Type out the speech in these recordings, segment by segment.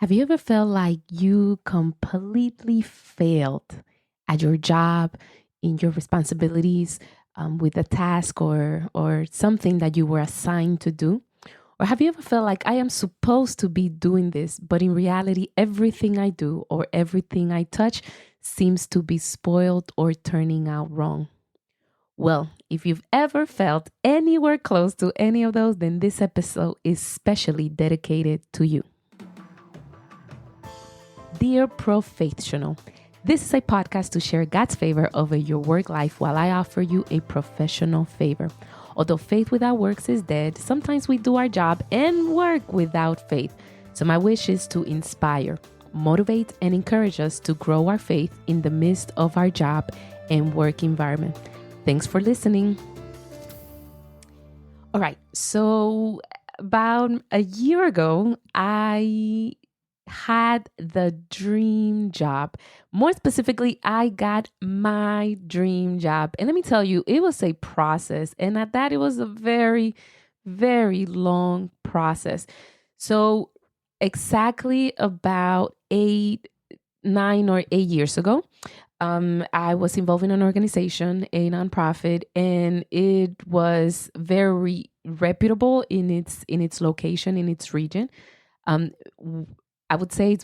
Have you ever felt like you completely failed at your job, in your responsibilities, with a task or something that you were assigned to do? Or have you ever felt like I am supposed to be doing this, but in reality, everything I do or everything I touch seems to be spoiled or turning out wrong? Well, if you've ever felt anywhere close to any of those, then this episode is specially dedicated to you. Dear ProFAITHsional, this is a podcast to share God's favor over your work life while I offer you a professional favor. Although faith without works is dead, sometimes we do our job and work without faith. So my wish is to inspire, motivate, and encourage us to grow our faith in the midst of our job and work environment. Thanks for listening. All right, so about a year ago, I had the dream job. More specifically, I got my dream job. And let me tell you, it was a process. And at that, it was a very, very long process. So, exactly about 9 or 8 years ago, I was involved in an organization, a nonprofit, and it was very reputable in its location, in its region. Um, I would say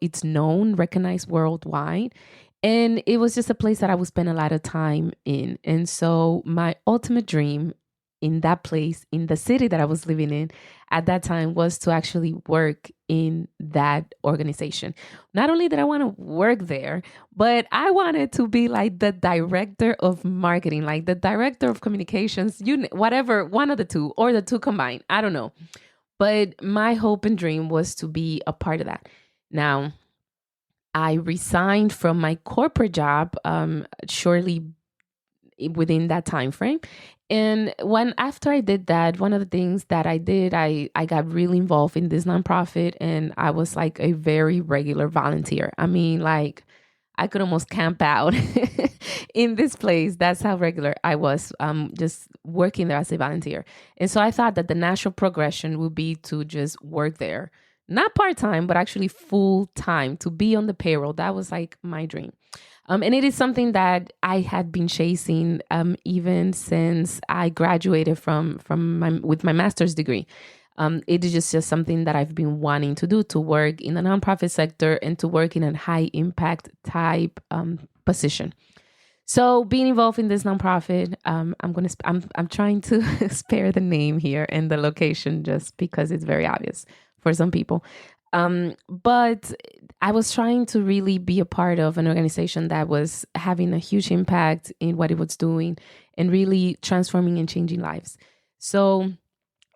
it's known, recognized worldwide. And it was just a place that I would spend a lot of time in. And so my ultimate dream in that place, in the city that I was living in at that time, was to actually work in that organization. Not only did I want to work there, but I wanted to be like the director of marketing, like the director of communications, whatever, one of the two or the two combined. I don't know. But my hope and dream was to be a part of that. Now, I resigned from my corporate job shortly within that time frame. And after I did that, one of the things that I did, I got really involved in this nonprofit, and I was like a very regular volunteer. I mean, like I could almost camp out in this place. That's how regular I was, just working there as a volunteer. And so I thought that the natural progression would be to just work there, not part time, but actually full time, to be on the payroll. That was like my dream. And it is something that I had been chasing even since I graduated with my master's degree. It is just something that I've been wanting to do, to work in the nonprofit sector and to work in a high impact type position. So being involved in this nonprofit, I'm trying to spare the name here and the location just because it's very obvious for some people. But I was trying to really be a part of an organization that was having a huge impact in what it was doing and really transforming and changing lives. So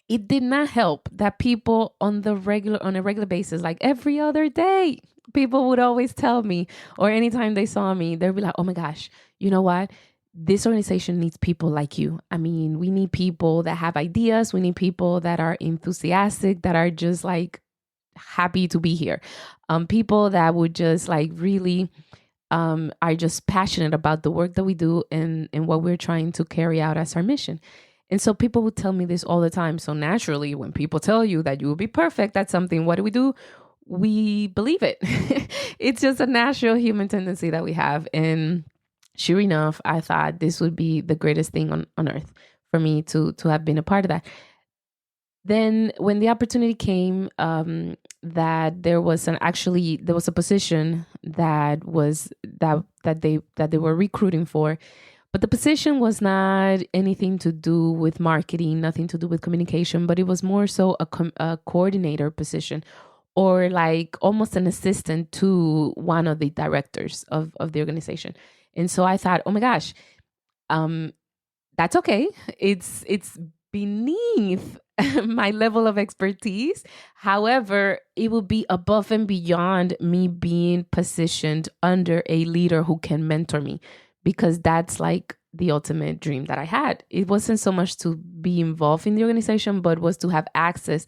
it did not help that people on a regular basis, like every other day, people would always tell me, or anytime they saw me, they'd be like, oh my gosh, you know what? This organization needs people like you. I mean, we need people that have ideas. We need people that are enthusiastic, that are just like happy to be here. People that would just like really are just passionate about the work that we do and what we're trying to carry out as our mission. And so people would tell me this all the time. So naturally, when people tell you that you will be perfect at something, what do? We believe it. It's just a natural human tendency that we have. And sure enough, I thought this would be the greatest thing on earth for me to have been a part of that. Then when the opportunity came, that there was a position that they were recruiting for, but the position was not anything to do with marketing, nothing to do with communication, but it was more so a coordinator position, or like almost an assistant to one of the directors of the organization. And so I thought, oh my gosh, that's okay. It's beneath my level of expertise. However, it will be above and beyond me being positioned under a leader who can mentor me, because that's like the ultimate dream that I had. It wasn't so much to be involved in the organization, but was to have access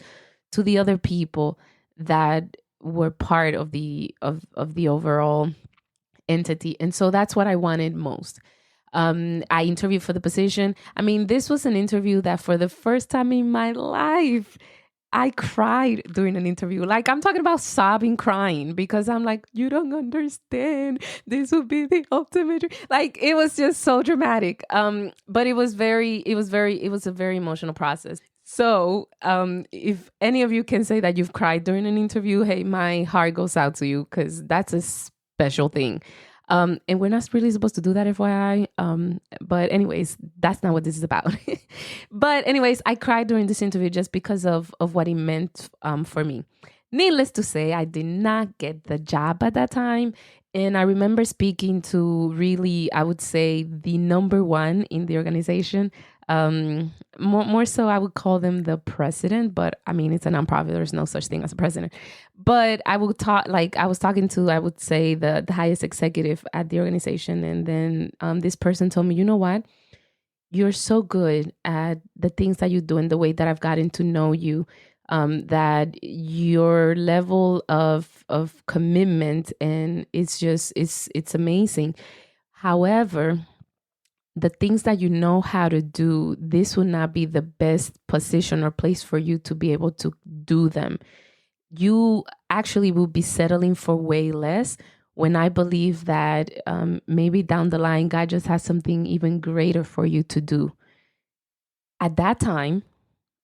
to the other people that were part of the overall entity. And so that's what I wanted most. I interviewed for the position. I mean, this was an interview that for the first time in my life, I cried during an interview. Like, I'm talking about sobbing, crying, because I'm like, you don't understand. This would be the ultimate. Like, it was just so dramatic. But it was a very emotional process. So, if any of you can say that you've cried during an interview, hey, my heart goes out to you, because that's a special thing. And we're not really supposed to do that, FYI. But anyways, that's not what this is about. But anyways, I cried during this interview just because of what it meant for me. Needless to say, I did not get the job at that time. And I remember speaking to really, I would say, the number one in the organization. More so, I would call them the president, but I mean, it's a nonprofit. There's no such thing as a president. But I would talk, like I was talking to, I would say, the highest executive at the organization. And then this person told me, you know what? You're so good at the things that you do and the way that I've gotten to know you, that your level of commitment, and it's amazing. However, the things that you know how to do, this would not be the best position or place for you to be able to do them. You actually will be settling for way less, when I believe that maybe down the line, God just has something even greater for you to do. At that time,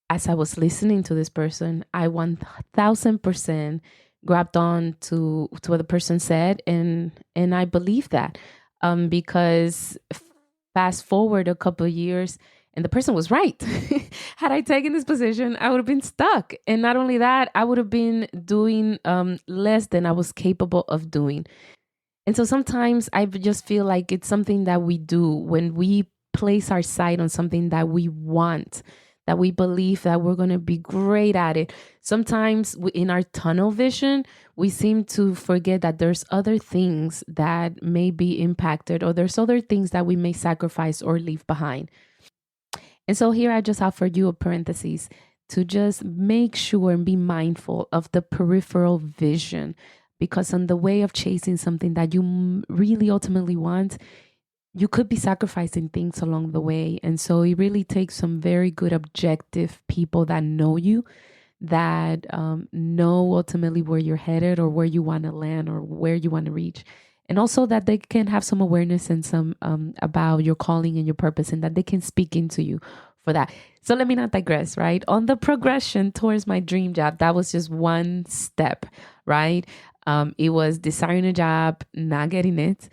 as I was listening to this person, I 1000% grabbed on to what the person said, and I believe that, because fast forward a couple of years, and the person was right. Had I taken this position, I would have been stuck. And not only that, I would have been doing less than I was capable of doing. And so sometimes I just feel like it's something that we do when we place our sight on something that we want, that we believe that we're going to be great at it. Sometimes in our tunnel vision, we seem to forget that there's other things that may be impacted, or there's other things that we may sacrifice or leave behind. And so here I just offer you a parenthesis to just make sure and be mindful of the peripheral vision, because on the way of chasing something that you really ultimately want, you could be sacrificing things along the way. And so it really takes some very good objective people that know you, that know ultimately where you're headed, or where you want to land, or where you want to reach. And also that they can have some awareness and some about your calling and your purpose, and that they can speak into you for that. So let me not digress, right? On the progression towards my dream job, that was just one step, right? It was desiring a job, not getting it.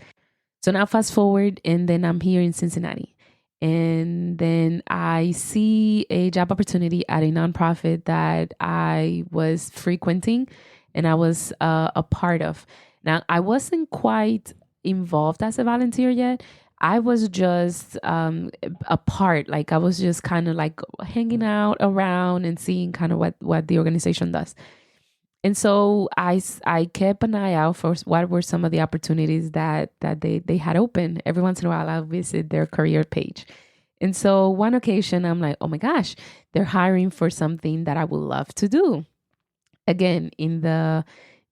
So now fast forward, and then I'm here in Cincinnati. And then I see a job opportunity at a nonprofit that I was frequenting and I was a part of. Now, I wasn't quite involved as a volunteer yet. I was just a part. Like, I was just kind of like hanging out around and seeing kind of what the organization does. And so I kept an eye out for what were some of the opportunities that they had open. Every once in a while, I'll visit their career page. And so one occasion, I'm like, oh my gosh, they're hiring for something that I would love to do. Again, in the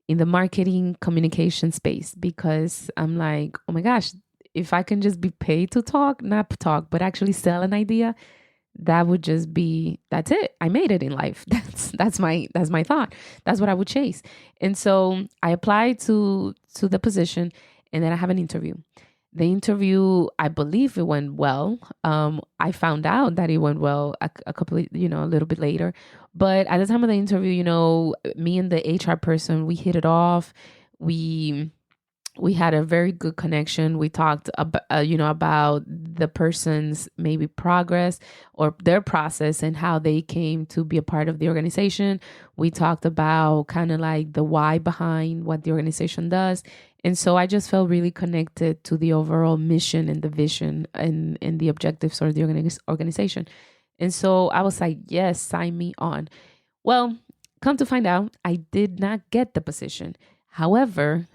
marketing communication space, because I'm like, oh my gosh, if I can just be paid to talk, not talk, but actually sell an idea, that would just be, that's it. I made it in life. That's my thought. That's what I would chase. And so I applied to the position, and then I have an interview. The interview, I believe it went well. I found out that it went well a couple of, a little bit later. But at the time of the interview, me and the HR person, we hit it off. We had a very good connection. We talked about, about the person's maybe progress or their process and how they came to be a part of the organization. We talked about kind of like the why behind what the organization does. And so I just felt really connected to the overall mission and the vision and the objectives of the organization. And so I was like, yes, sign me on. Well, come to find out, I did not get the position. However,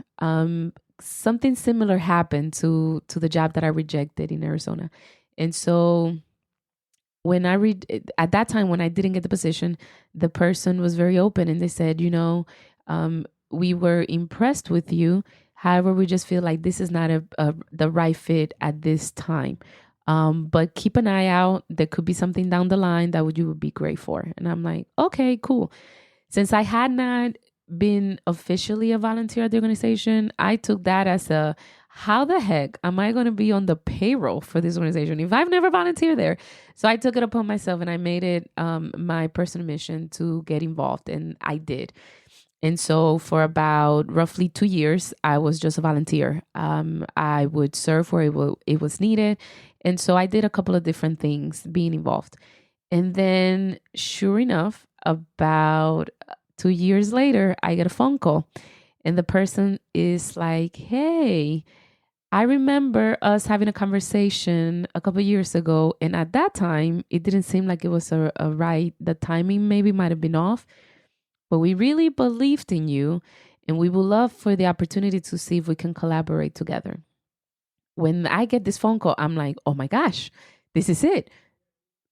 something similar happened to the job that I rejected in Arizona. And so when at that time, when I didn't get the position, the person was very open and they said, we were impressed with you. However, we just feel like this is not the right fit at this time. But keep an eye out. There could be something down the line that you would be great for. And I'm like, okay, cool. Since I had not been officially a volunteer at the organization, I took that as a how the heck am I going to be on the payroll for this organization if I've never volunteered there? So I took it upon myself and I made it my personal mission to get involved, and I did. And so for about roughly 2 years, I was just a volunteer. I would serve where it was needed. And so I did a couple of different things being involved. And then, sure enough, about 2 years later, I get a phone call. And the person is like, hey, I remember us having a conversation a couple of years ago. And at that time, it didn't seem like it was a right, the timing maybe might have been off, but we really believed in you. And we would love for the opportunity to see if we can collaborate together. When I get this phone call, I'm like, oh my gosh, this is it.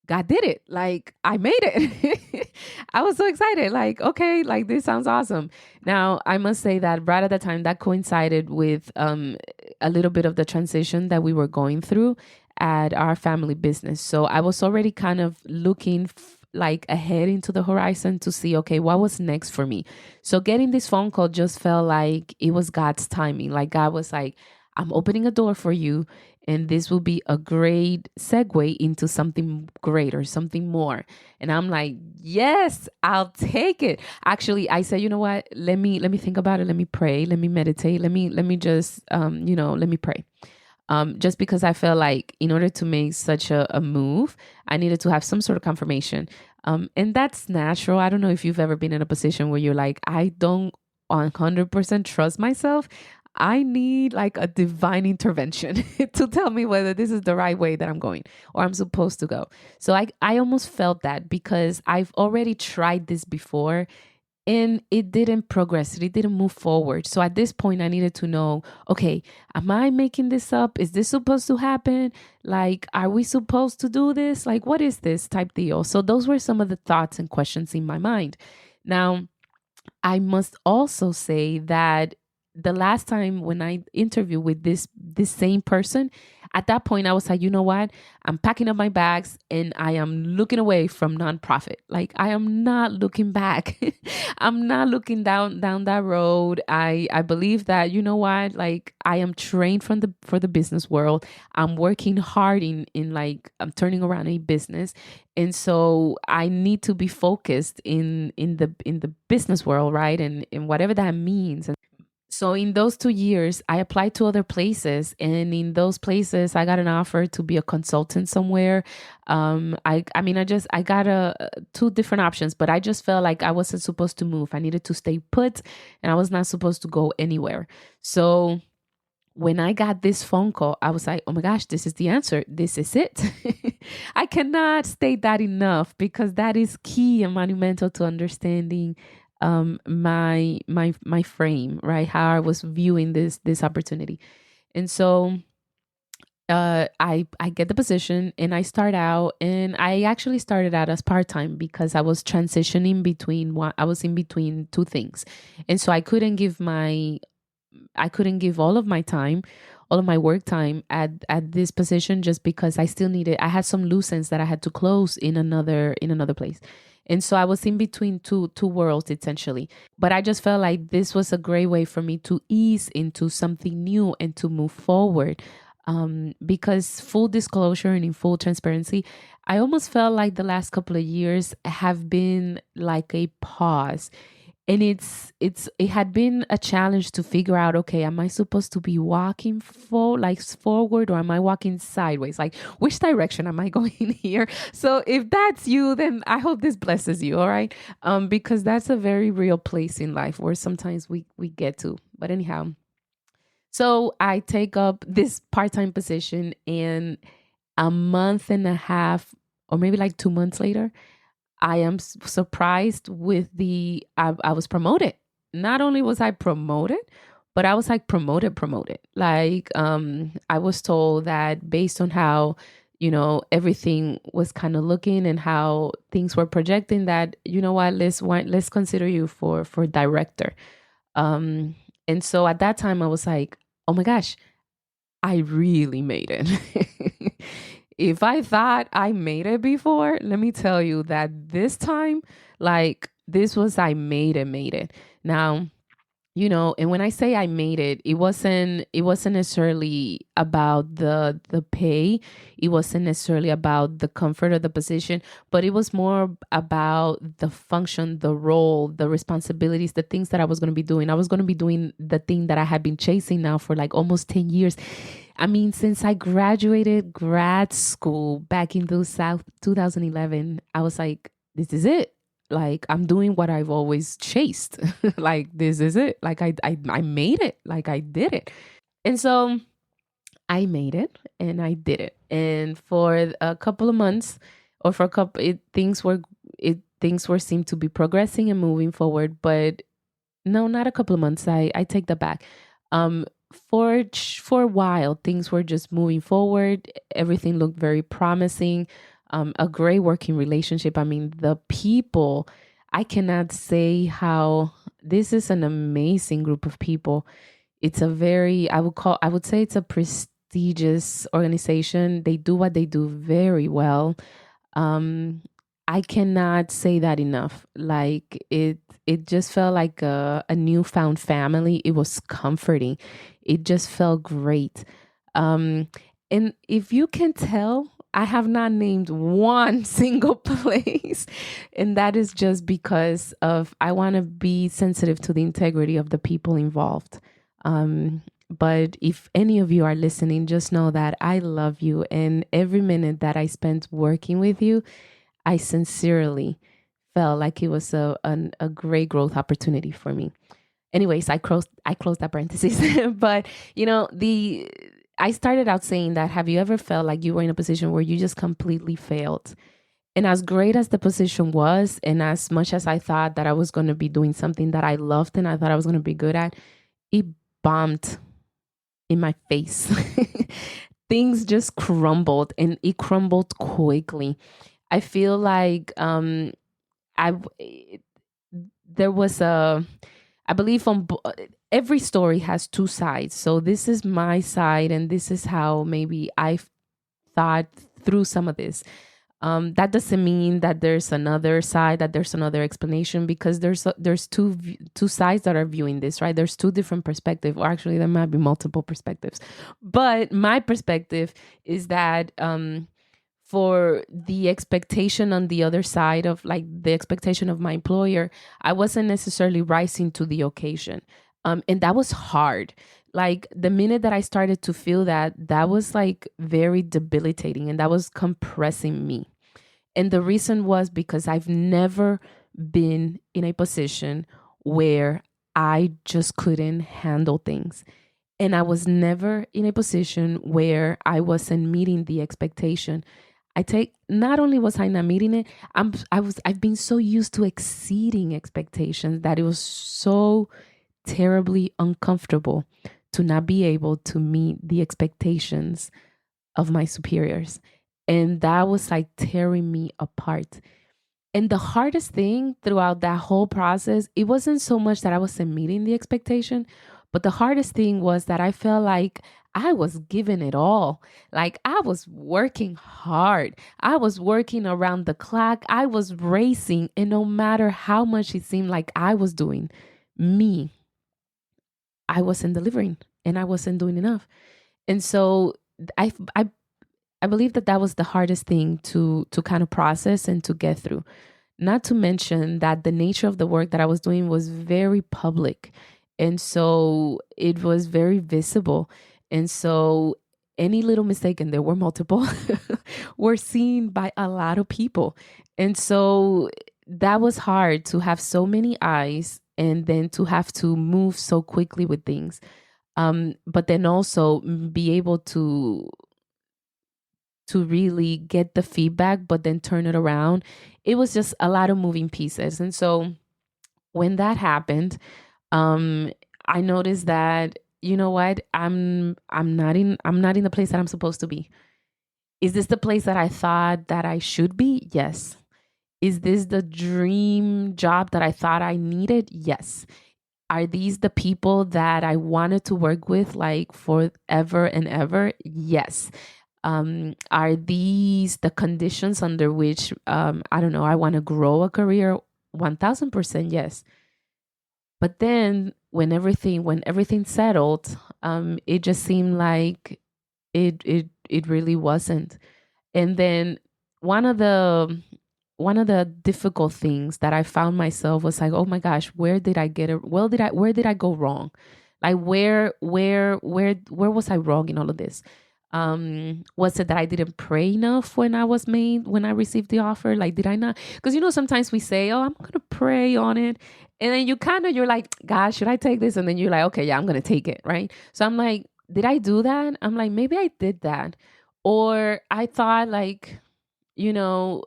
God did it. Like, I made it. I was so excited. Like, okay, like this sounds awesome. Now, I must say that right at the time that coincided with a little bit of the transition that we were going through at our family business. So I was already kind of looking like ahead into the horizon to see, okay, what was next for me. So getting this phone call just felt like it was God's timing. Like God was like, I'm opening a door for you, and this will be a great segue into something greater, something more. And I'm like, yes, I'll take it. Actually, I said, you know what? Let me think about it. Let me pray. Let me meditate. Let me just let me pray. Just because I felt like in order to make such a move, I needed to have some sort of confirmation. And that's natural. I don't know if you've ever been in a position where you're like, I don't 100% trust myself. I need like a divine intervention to tell me whether this is the right way that I'm going or I'm supposed to go. So I almost felt that because I've already tried this before and it didn't progress. It didn't move forward. So at this point, I needed to know, okay, am I making this up? Is this supposed to happen? Like, are we supposed to do this? Like, what is this type deal? So those were some of the thoughts and questions in my mind. Now, I must also say that the last time when I interviewed with this same person, at that point I was like, you know what? I'm packing up my bags and I am looking away from nonprofit. Like I am not looking back. I'm not looking down that road. I believe that, you know what? Like I am trained for the business world. I'm working hard in like I'm turning around a business. And so I need to be focused in the business world, right? And whatever that means. So in those 2 years, I applied to other places, and in those places, I got an offer to be a consultant somewhere. I got two different options, but I just felt like I wasn't supposed to move. I needed to stay put, and I was not supposed to go anywhere. So when I got this phone call, I was like, oh my gosh, this is the answer. This is it. I cannot state that enough because that is key and monumental to understanding my frame, right? How I was viewing this opportunity. And so I get the position and I start out, and I actually started out as part-time because I was transitioning between I was in between two things. And so I couldn't give all of my time, all of my work time at this position just because I had some loose ends that I had to close in another place. And so I was in between two worlds essentially. But I just felt like this was a great way for me to ease into something new and to move forward. Because full disclosure and in full transparency, I almost felt like the last couple of years have been like a pause. And it had been a challenge to figure out, okay, am I supposed to be walking forward, or am I walking sideways? Like, which direction am I going here? So if that's you, then I hope this blesses you. All right. Because that's a very real place in life where sometimes we get to. But anyhow, so I take up this part-time position, and a month and a half, or maybe like 2 months later, I am surprised with I was promoted. Not only was I promoted, but I was like promoted. Like, I was told that based on how, everything was kind of looking and how things were projecting, that, you know what, let's consider you for director. And so at that time I was like, oh my gosh, I really made it. If I thought I made it before, let me tell you that this time, like this was I made it. Now, and when I say I made it, it wasn't necessarily about the pay. It wasn't necessarily about the comfort of the position, but it was more about the function, the role, the responsibilities, the things that I was going to be doing. I was going to be doing the thing that I had been chasing now for like almost 10 years. I mean, since I graduated grad school back in 2011, I was like, this is it. Like, I'm doing what I've always chased. Like, this is it. Like, I made it. Like, I did it. And so I made it and I did it. And for a couple of months, or for a couple, things were seemed to be progressing and moving forward. But no, not a couple of months. I take that back. Um, for a while, things were just moving forward. Everything looked very promising. A great working relationship. I mean, the people. I cannot say how this is an amazing group of people. It's a very I would say it's a prestigious organization. They do what they do very well. um I cannot say that enough. Like it just felt like a newfound family. It was comforting. It just felt great. um and if you can tell, I have not named one single place, and that is just because of I want to be sensitive to the integrity of the people involved. But if any of you are listening, just know that I love you, and every minute that I spent working with you, I sincerely felt like it was a great growth opportunity for me. Anyways, I closed that parenthesis. But the I started out saying that, have you ever felt like you were in a position where you just completely failed? And as great as the position was, and as much as I thought that I was going to be doing something that I loved and I thought I was going to be good at, it bombed in my face. Things just crumbled, and it crumbled quickly. I feel like I there was I believe every story has two sides. So this is my side, and this is how maybe I thought through some of this. That doesn't mean that there's another side, that there's another explanation, because there's two sides that are viewing this, right? There's two different perspectives, or actually there might be multiple perspectives. But my perspective is that for the expectation on the other side, of like the expectation of my employer, I wasn't necessarily rising to the occasion. And that was hard. Like the minute that I started to feel that, that was like very debilitating, and that was compressing me. And the reason was because I've never been in a position where I just couldn't handle things. And I was never in a position where I wasn't meeting the expectation. Not only was I not meeting it, I've been so used to exceeding expectations that it was so terribly uncomfortable to not be able to meet the expectations of my superiors. And that was like tearing me apart. And the hardest thing throughout that whole process, it wasn't so much that I wasn't meeting the expectation, but the hardest thing was that I felt like I was giving it all. Like I was working hard. I was working around the clock. I was racing. And no matter how much it seemed like I was doing, me, I wasn't delivering, and I wasn't doing enough. And so I, I, I believe that that was the hardest thing to kind of process and to get through. Not to mention that the nature of the work that I was doing was very public. And so it was very visible. And so any little mistake, and there were multiple, were seen by a lot of people. And so that was hard, to have so many eyes and then to have to move so quickly with things. But then also be able to really get the feedback, but then turn it around. It was just a lot of moving pieces. And so when that happened, um, I noticed that, you know what, I'm not in the place that I'm supposed to be. Is this the place that I thought that I should be? Yes. Is this the dream job that I thought I needed? Yes. Are these the people that I wanted to work with like forever and ever? Yes. Are these the conditions under which, I don't know, I want to grow a career? 1000% yes. But then when everything settled, it just seemed like it really wasn't. And then one of the one of the difficult things that I found myself was like, oh my gosh, where did I get it? Where did I go wrong? Like where was I wrong in all of this? Was it that I didn't pray enough when I received the offer? Like, did I not? Because sometimes we say, oh, I'm gonna pray on it. And then you're like, gosh, should I take this? And then you're like, okay, yeah, I'm gonna take it, right? So I'm like, did I do that? I'm like, maybe I did that. Or I thought like, you know,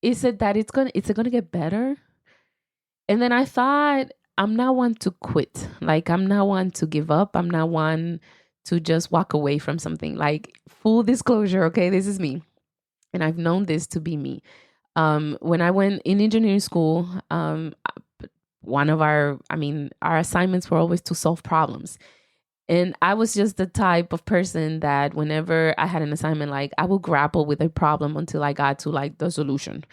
is it that it's gonna get better? And then I thought, I'm not one to quit. Like, I'm not one to give up. I'm not one to just walk away from something. Like, full disclosure, okay, this is me. And I've known this to be me. When I went in engineering school, one of our assignments were always to solve problems. And I was just the type of person that whenever I had an assignment, like I will grapple with a problem until I got to like the solution.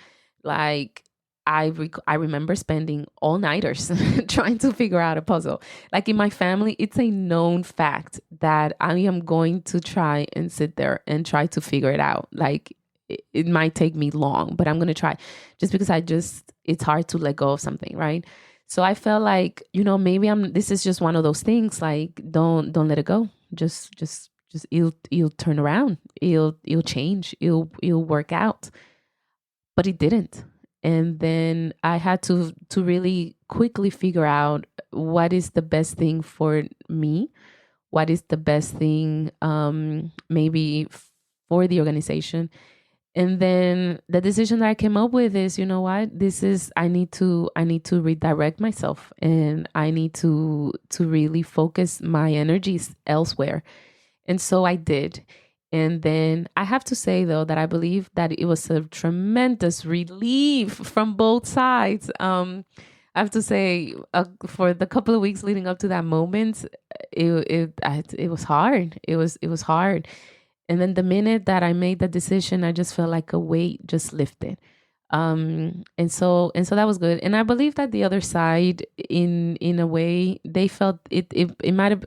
Like I remember spending all nighters trying to figure out a puzzle. Like in my family, it's a known fact that I am going to try and sit there and try to figure it out. Like it might take me long, but I'm going to try just because it's hard to let go of something, right? So I felt like, maybe this is just one of those things, like don't let it go. Just it'll turn around. It'll change. It'll work out. But it didn't. And then I had to really quickly figure out what is the best thing for me, what is the best thing maybe for the organization. And then the decision that I came up with is, you know what, this is I need to redirect myself, and I need to really focus my energies elsewhere. And so I did. And then I have to say though that I believe that it was a tremendous relief from both sides. I have to say, for the couple of weeks leading up to that moment, it was hard. It was hard. And then the minute that I made the decision, I just felt like a weight just lifted. And so that was good. And I believe that the other side, in a way, they felt it might have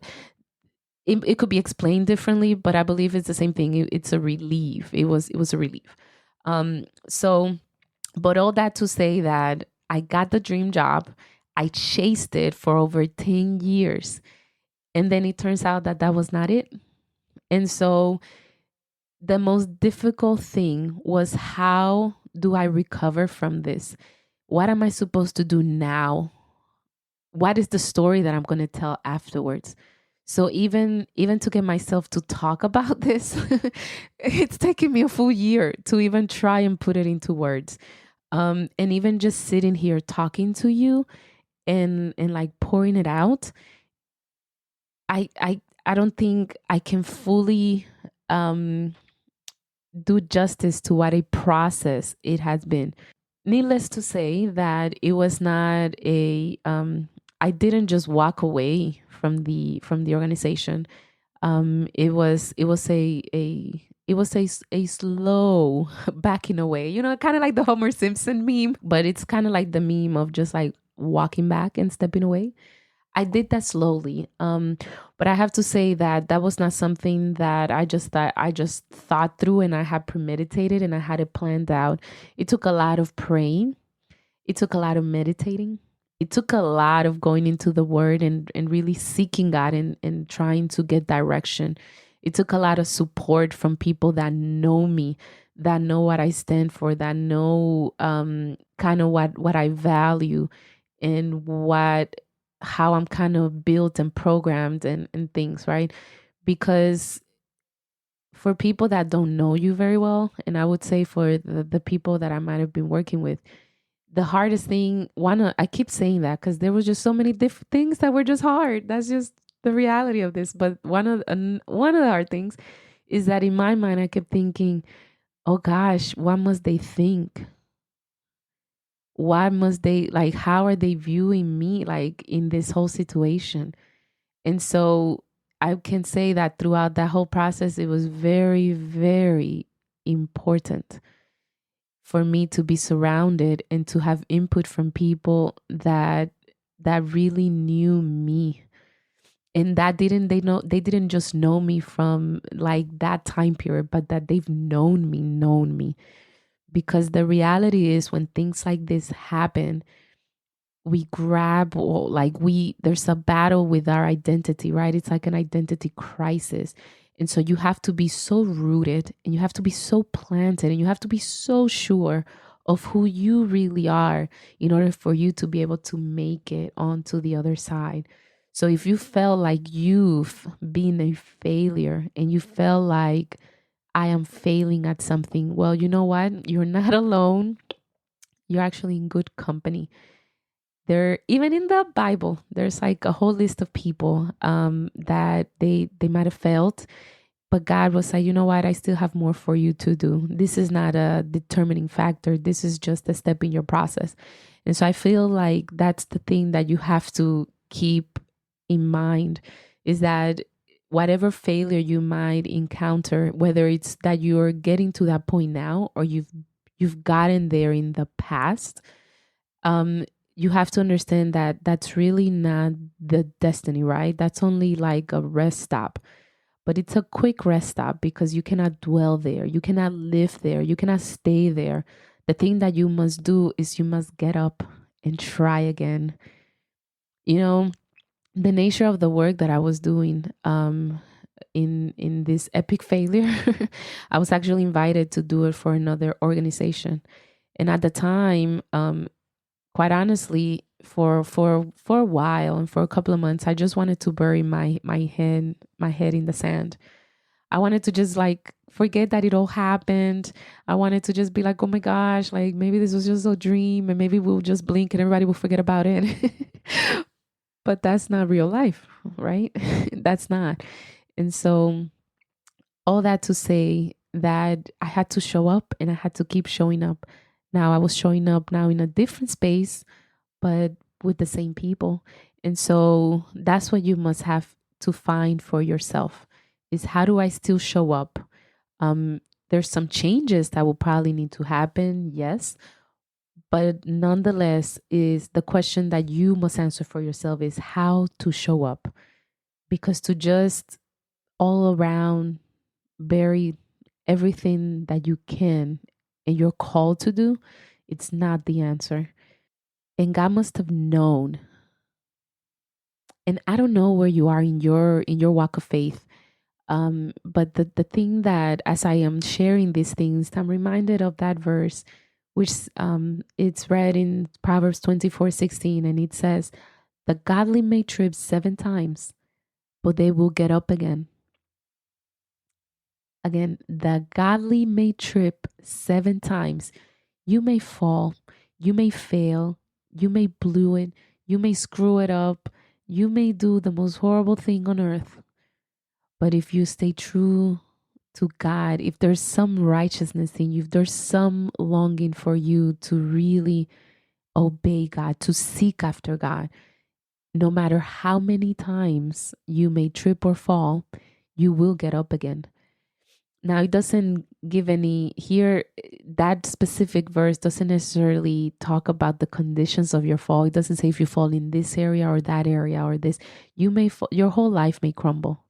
it could be explained differently, but I believe it's the same thing. It's a relief. It was a relief. So, but all that to say that I got the dream job. I chased it for over 10 years. And then it turns out that that was not it. And so the most difficult thing was, how do I recover from this? What am I supposed to do now? What is the story that I'm going to tell afterwards? So even to get myself to talk about this, it's taken me a full year to even try and put it into words. And even just sitting here talking to you and like pouring it out, I don't think I can fully do justice to what a process it has been. Needless to say that it was not a I didn't just walk away from the organization. It was a slow backing away, kind of like the Homer Simpson meme, but it's kind of like the meme of just like walking back and stepping away. I did that slowly. But I have to say that that was not something that I just thought through, and I had premeditated, and I had it planned out. It took a lot of praying. It took a lot of meditating. It took a lot of going into the word and really seeking God and trying to get direction. It took a lot of support from people that know me, that know what I stand for, that know kind of what I value, and how I'm kind of built and programmed and things, right? Because for people that don't know you very well, and I would say for the people that I might have been working with, the hardest thing, I keep saying that because there was just so many different things that were just hard. That's just the reality of this. But one of the hard things is that in my mind, I kept thinking, oh gosh, what must they think? What must they like? How are they viewing me like in this whole situation? And so I can say that throughout that whole process, it was very, very important for me to be surrounded and to have input from people that really knew me, and that they didn't just know me from like that time period, but that they've known me. Because the reality is, when things like this happen, we grab, or like we there's a battle with our identity, right? It's like an identity crisis. And so you have to be so rooted, and you have to be so planted, and you have to be so sure of who you really are in order for you to be able to make it onto the other side. So if you felt like you've been a failure, and you felt like, I am failing at something, well, you know what? You're not alone. You're actually in good company. There, even in the Bible, there's like a whole list of people that they might have failed, but God was like, you know what? I still have more for you to do. This is not a determining factor. This is just a step in your process. And so I feel like that's the thing that you have to keep in mind, is that whatever failure you might encounter, whether it's that you're getting to that point now, or you've gotten there in the past, um, you have to understand that that's really not the destiny, right? That's only like a rest stop, but it's a quick rest stop, because you cannot dwell there. You cannot live there. You cannot stay there. The thing that you must do is you must get up and try again. You know, the nature of the work that I was doing in this epic failure, I was actually invited to do it for another organization. And at the time, quite honestly, for a while and for a couple of months, I just wanted to bury my head in the sand. I wanted to just like forget that it all happened. I wanted to just be like, oh my gosh, like maybe this was just a dream, and maybe we'll just blink and everybody will forget about it. But that's not real life, right? That's not. And so, all that to say that I had to show up, and I had to keep showing up. Now I was showing up now in a different space, but with the same people. And so that's what you must have to find for yourself, is how do I still show up? There's some changes that will probably need to happen, yes, but nonetheless, is the question that you must answer for yourself is how to show up. Because to just all around bury everything that you can and you're called to do, it's not the answer. And God must have known. And I don't know where you are in your walk of faith. But the thing that, as I am sharing these things, I'm reminded of that verse, which it's read in Proverbs 24:16, and it says, "The godly may trip 7 times, but they will get up again." Again, the godly may trip 7 times. You may fall, you may fail, you may blow it, you may screw it up, you may do the most horrible thing on earth. But if you stay true to God, if there's some righteousness in you, if there's some longing for you to really obey God, to seek after God, no matter how many times you may trip or fall, you will get up again. Now, it doesn't give any here, that specific verse doesn't necessarily talk about the conditions of your fall. It doesn't say if you fall in this area or that area or this. You may fall, your whole life may crumble.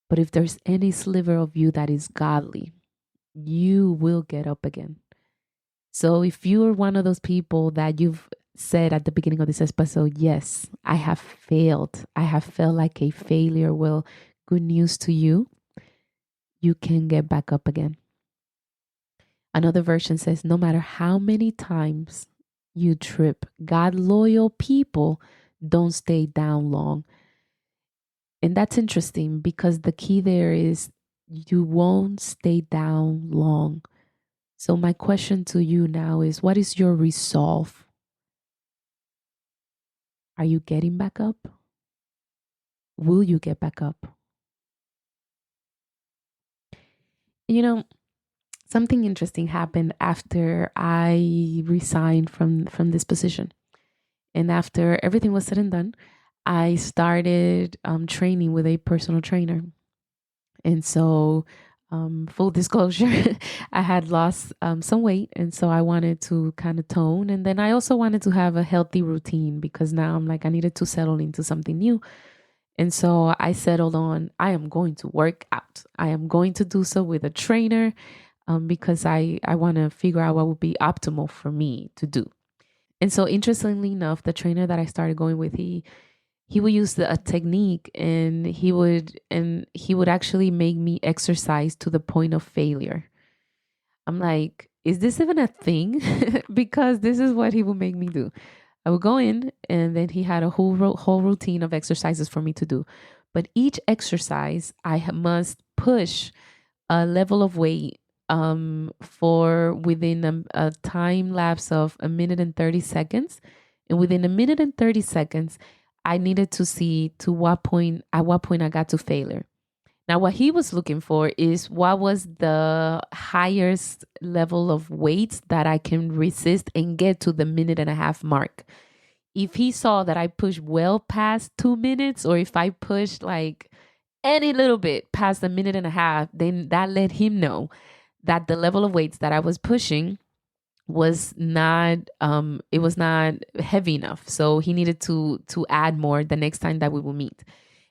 But if there's any sliver of you that is godly, you will get up again. So if you're one of those people that you've said at the beginning of this episode, yes, I have failed. I have felt like a failure. Well, good news to you. You can get back up again. Another version says, no matter how many times you trip, God loyal people don't stay down long. And that's interesting, because the key there is you won't stay down long. So my question to you now is, what is your resolve? Are you getting back up? Will you get back up? You know, something interesting happened after I resigned from this position. And after everything was said and done, I started training with a personal trainer. And so, full disclosure, I had lost some weight. And so I wanted to kind of tone. And then I also wanted to have a healthy routine because now I'm like, I needed to settle into something new. And so I settled on, I am going to work out. I am going to do so with a trainer because I want to figure out what would be optimal for me to do. And so, interestingly enough, the trainer that I started going with, he would use a technique, and he would actually make me exercise to the point of failure. I'm like, is this even a thing? Because this is what he would make me do. I would go in, and then he had a whole routine of exercises for me to do. But each exercise, I must push a level of weight for within a time lapse of a minute and 30 seconds. And within a minute and 30 seconds, I needed to see at what point I got to failure. Now, what he was looking for is what was the highest level of weight that I can resist and get to the minute and a half mark. If he saw that I pushed well past 2 minutes, or if I pushed like any little bit past a minute and a half, then that let him know that the level of weights that I was pushing was not it was not heavy enough. So he needed to add more the next time that we will meet.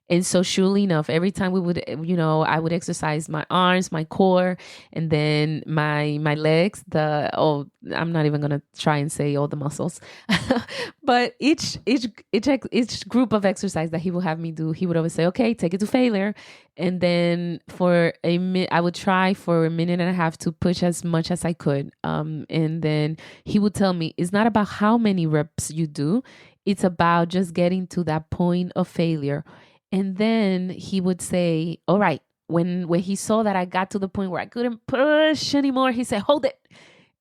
And so, surely enough, every time we would, I would exercise my arms, my core, and then my legs. I'm not even gonna try and say all the muscles, but each group of exercise that he would have me do, he would always say, "Okay, take it to failure," and then I would try for a minute and a half to push as much as I could. And then he would tell me, "It's not about how many reps you do; it's about just getting to that point of failure." And then he would say, all right, when he saw that I got to the point where I couldn't push anymore, he said, hold it.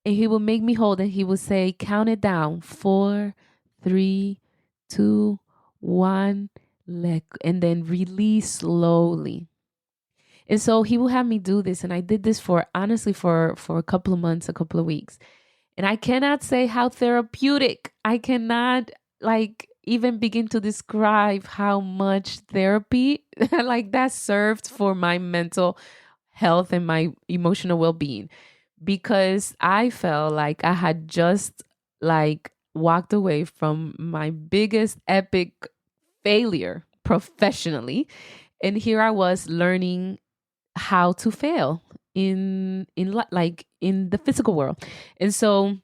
And he would make me hold it. He would say, count it down. 4, 3, 2, 1, and then release slowly. And so he would have me do this. And I did this for a couple of months, a couple of weeks. And I cannot say how therapeutic. I cannot even begin to describe how much therapy like that served for my mental health and my emotional well-being, because I felt like I had just walked away from my biggest epic failure professionally, and here I was learning how to fail in the physical world. And so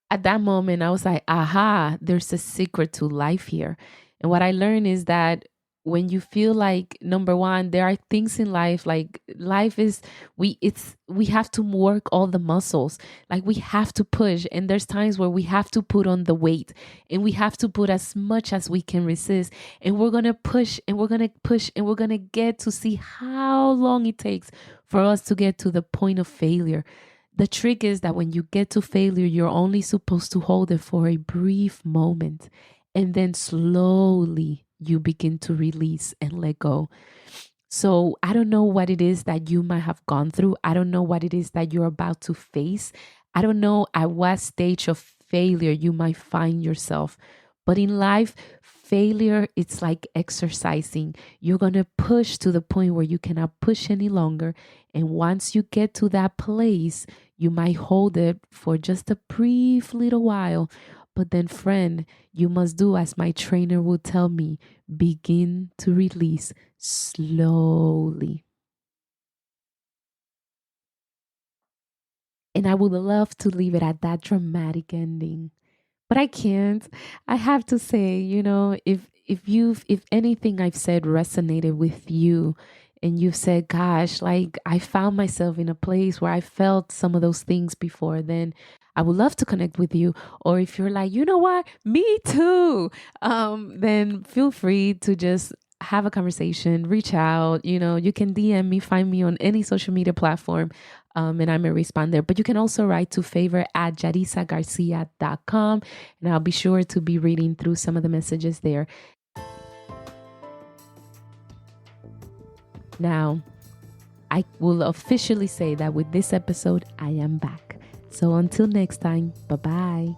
at that moment, I was like, aha, there's a secret to life here. And what I learned is that when you feel like, number one, there are things in life, like life is, we have to work all the muscles. Like we have to push. And there's times where we have to put on the weight, and we have to put as much as we can resist. And we're going to push, and we're going to push, and we're going to get to see how long it takes for us to get to the point of failure. The trick is that when you get to failure, you're only supposed to hold it for a brief moment, and then slowly you begin to release and let go. So I don't know what it is that you might have gone through. I don't know what it is that you're about to face. I don't know at what stage of failure you might find yourself. But in life, failure, it's like exercising. You're going to push to the point where you cannot push any longer. And once you get to that place, you might hold it for just a brief little while. But then, friend, you must do as my trainer would tell me, begin to release slowly. And I would love to leave it at that dramatic ending, but I can't. I have to say, if anything I've said resonated with you, and you've said, gosh, like I found myself in a place where I felt some of those things before, then I would love to connect with you. Or if you're like, you know what, me too, then feel free to just have a conversation, reach out. You can DM me, find me on any social media platform, and I may respond there. But you can also write to favor@jarisagarcia.com, and I'll be sure to be reading through some of the messages there. Now, I will officially say that with this episode, I am back. So until next time, bye-bye.